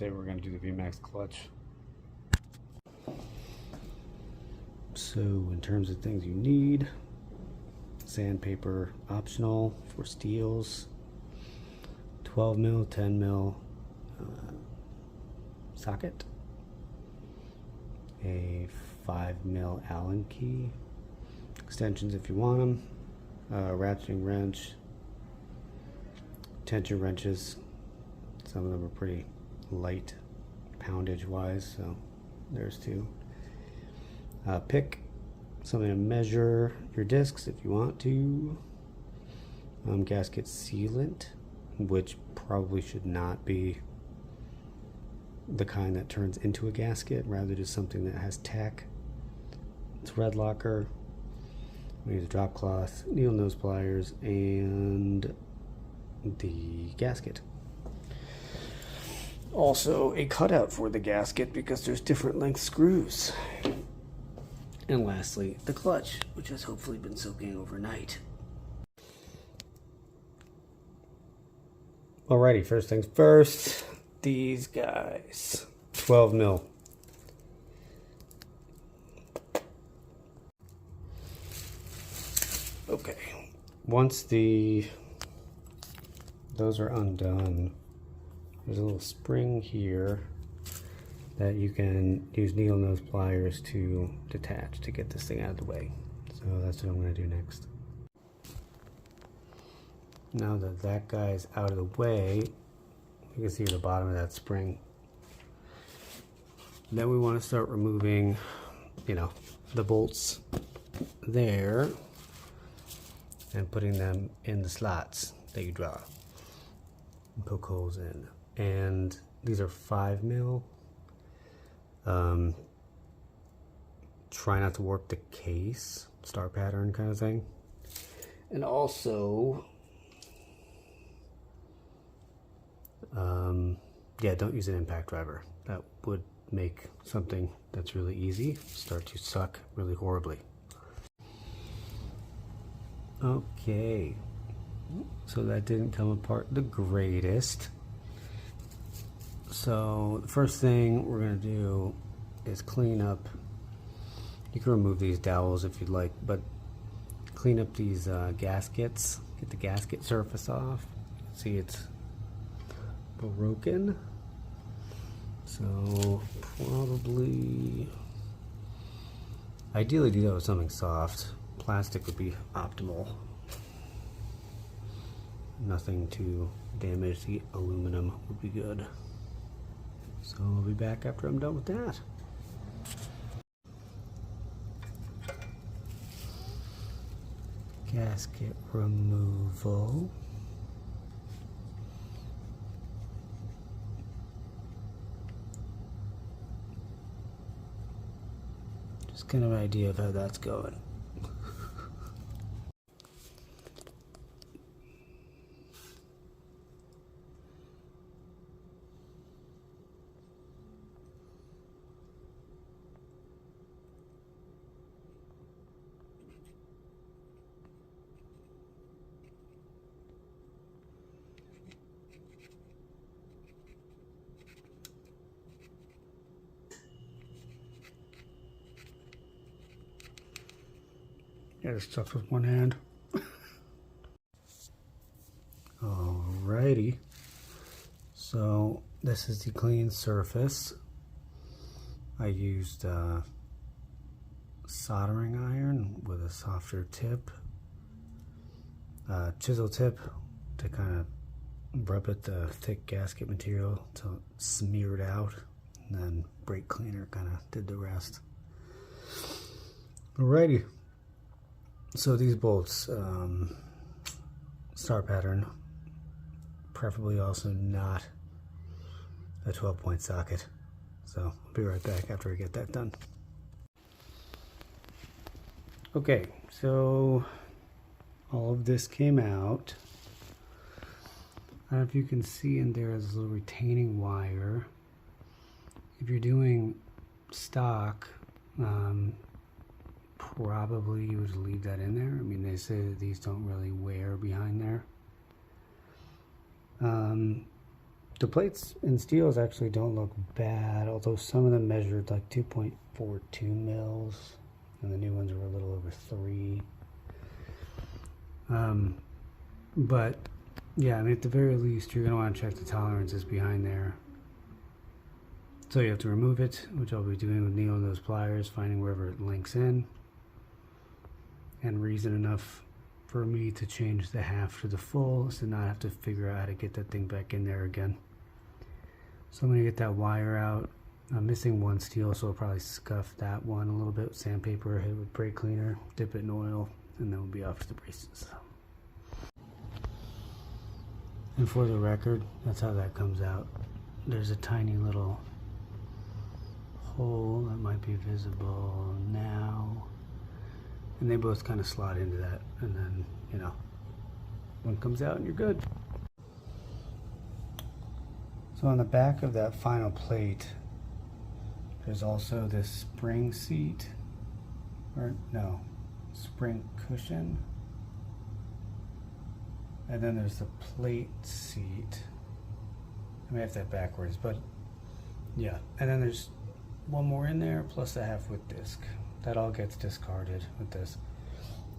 today we're going to do the VMAX clutch. So in terms of things you need, sandpaper optional for steels, 12 mil, 10 mil socket, a 5 mil Allen key, extensions if you want them, ratcheting wrench, tension wrenches. Some of them are pretty light poundage wise, so there's two. Pick something to measure your discs if you want to. Gasket sealant, which probably should not be the kind that turns into a gasket, rather just something that has tack. Thread locker. We use a drop cloth, needle nose pliers, and the gasket. Also a cutout for the gasket because there's different length screws. And lastly, the clutch, which has hopefully been soaking overnight. Alrighty, first things first, these guys, 12 mil. Okay, once those are undone, there's a little spring here that you can use needle nose pliers to detach to get this thing out of the way. So that's what I'm going to do next. Now that that guy's out of the way, you can see the bottom of that spring. Then we want to start removing, the bolts there and putting them in the slots that you draw and poke holes in. And these are 5 mil. Try not to warp the case, star pattern kind of thing. And also, don't use an impact driver. That would make something that's really easy start to suck really horribly. Okay, so that didn't come apart the greatest. So the first thing we're going to do is clean up. You can remove these dowels if you'd like, but clean up these gaskets. Get the gasket surface off. See, it's broken. So probably, ideally do that with something soft. Plastic would be optimal. Nothing to damage the aluminum would be good. So I'll be back after I'm done with that. Gasket removal. Just kind of an idea of how that's going. Yeah, just stuck with one hand. Alrighty. So this is the clean surface. I used a soldering iron with a softer tip, chisel tip to kind of rub at the thick gasket material till it smeared out, and then brake cleaner kind of did the rest. Alrighty. So these bolts, star pattern, preferably also not a 12-point socket. So I'll be right back after I get that done. Okay, so all of this came out. I don't know if you can see in there is a little retaining wire. If you're doing stock, probably you would leave that in there. I mean, they say that these don't really wear behind there. The plates in steels actually don't look bad, although some of them measured like 2.42 mils, and the new ones were a little over 3. But yeah, I mean, at the very least, you're going to want to check the tolerances behind there. So you have to remove it, which I'll be doing with needle nose pliers, finding wherever it links in, and reason enough for me to change the half to the full, so not have to figure out how to get that thing back in there again. So I'm going to get that wire out. I'm missing one steel, so I'll probably scuff that one a little bit with sandpaper, hit it with brake cleaner, dip it in oil, and then we'll be off to the races. And for the record, that's how that comes out. There's a tiny little hole that might be visible now, and they both kind of slot into that, and then, you know, one comes out and you're good. So on the back of that final plate, there's also this spring seat, or no, spring cushion. And then there's the plate seat. I may have that backwards, but yeah. And then there's one more in there, plus a half width disc. That all gets discarded with this.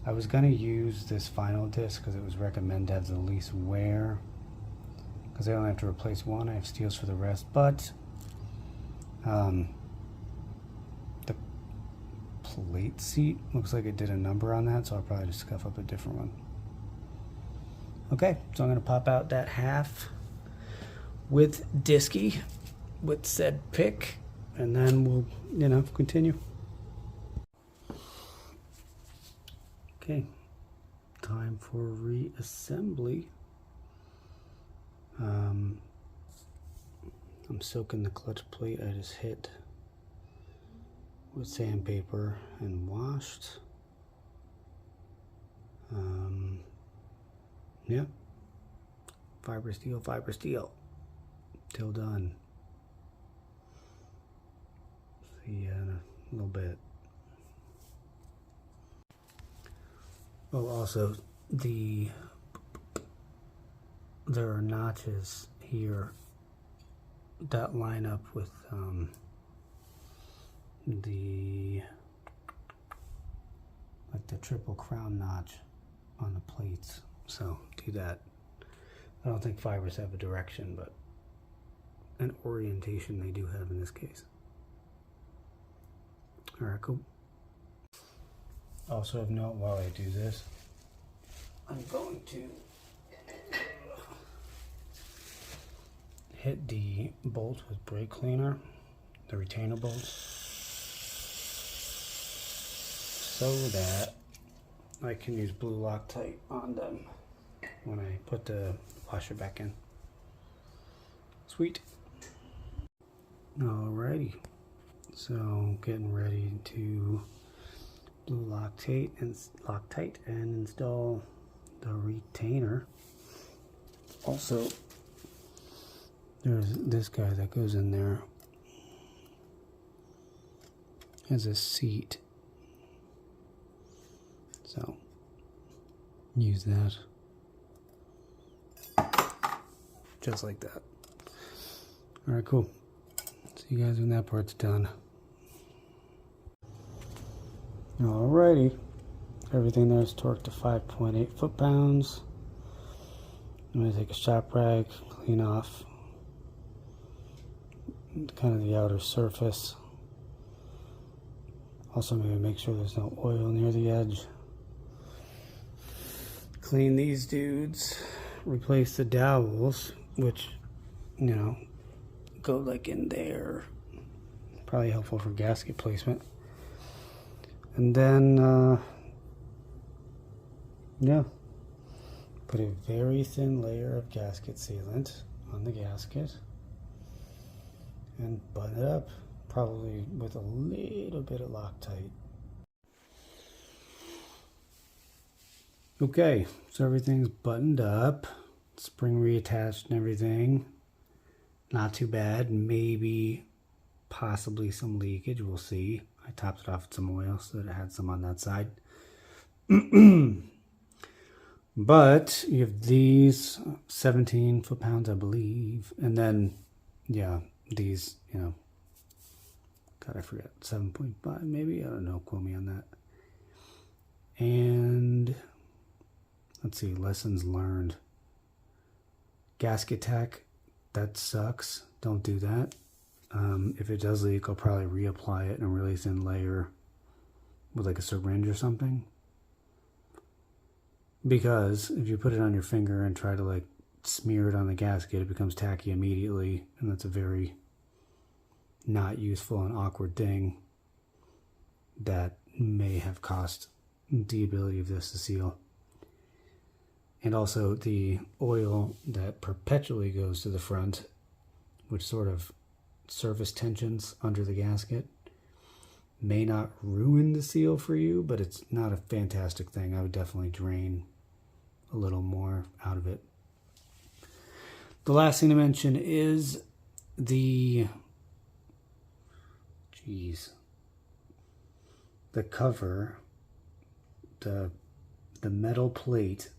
I was gonna use this final disc because it was recommended to have the least wear, because I only have to replace one. I have steels for the rest, but the plate seat looks like it did a number on that, so I'll probably just scuff up a different one. Okay, so I'm going to pop out that half with disky with said pick, and then we'll, you know, continue. Okay, time for reassembly. I'm soaking the clutch plate I just hit with sandpaper and washed. Yeah, fiber steel, till done. See you in a little bit. Oh, also, there are notches here that line up with the triple crown notch on the plates. So do that. I don't think fibers have a direction, but an orientation they do have in this case. All right, cool. Also of note, while I do this, I'm going to hit the bolt with brake cleaner, the retainer bolts, so that I can use blue Loctite on them when I put the washer back in. Sweet. Alrighty, so getting ready to blue Loctite and install the retainer. Also, there's this guy that goes in there. Has a seat, so use that just like that. All right, cool. See you guys when that part's done. Alrighty, everything there is torqued to 5.8 foot-pounds. I'm going to take a shop rag, clean off kind of the outer surface. Also, maybe make sure there's no oil near the edge. Clean these dudes, replace the dowels, which, you know, go like in there. Probably helpful for gasket placement. And then, yeah, put a very thin layer of gasket sealant on the gasket and button it up, probably with a little bit of Loctite. Okay, so everything's buttoned up, spring reattached and everything. Not too bad, maybe possibly some leakage, we'll see. I topped it off with some oil so that it had some on that side. But you have these 17 foot-pounds, I believe. And then, yeah, these, you know, God, I forget, 7.5 maybe? I don't know, quote me on that. And let's see, lessons learned. Gasket tack, that sucks. Don't do that. If it does leak, I'll probably reapply it in a really thin layer with like a syringe or something. Because if you put it on your finger and try to like smear it on the gasket, it becomes tacky immediately, and that's a very not useful and awkward thing that may have cost the ability of this to seal. And also the oil that perpetually goes to the front, which sort of surface tensions under the gasket, may not ruin the seal for you, but it's not a fantastic thing. I would definitely drain a little more out of it. The last thing to mention is the cover, the metal plate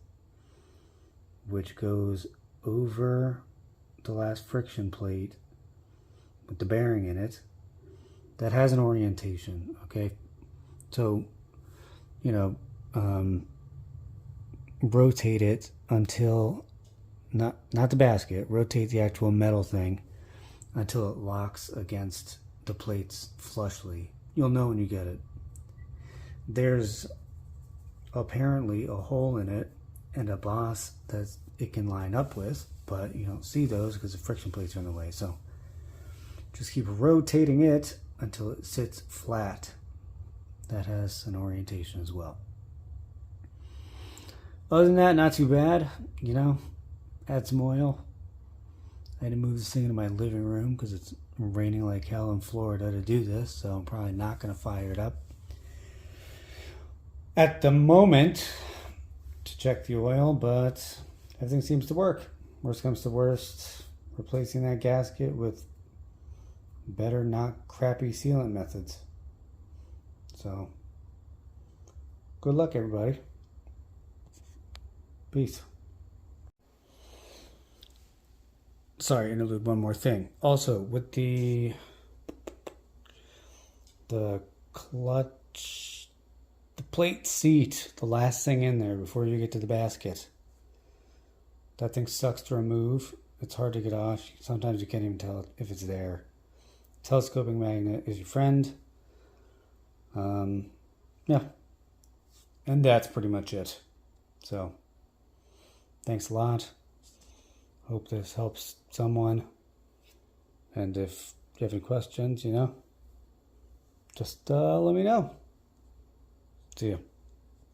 which goes over the last friction plate with the bearing in it, that has an orientation. Okay, so you know, rotate it until not the basket, rotate the actual metal thing until it locks against the plates flushly. You'll know when you get it. There's apparently a hole in it and a boss that it can line up with, but you don't see those because the friction plates are in the way. So just keep rotating it until it sits flat. That has an orientation as well. Other than that, not too bad. You know, add some oil. I had to move this thing into my living room because it's raining like hell in Florida to do this, so I'm probably not going to fire it up at the moment to check the oil, but everything seems to work. Worst comes to worst, replacing that gasket with better, not crappy sealant methods. So, good luck, everybody. Peace. Sorry, interlude, one more thing. Also, with the clutch, the plate seat, the last thing in there before you get to the basket. That thing sucks to remove. It's hard to get off. Sometimes you can't even tell if it's there. Telescoping magnet is your friend. Yeah. And that's pretty much it. So, thanks a lot. Hope this helps someone. And if you have any questions, you know, just let me know. See you.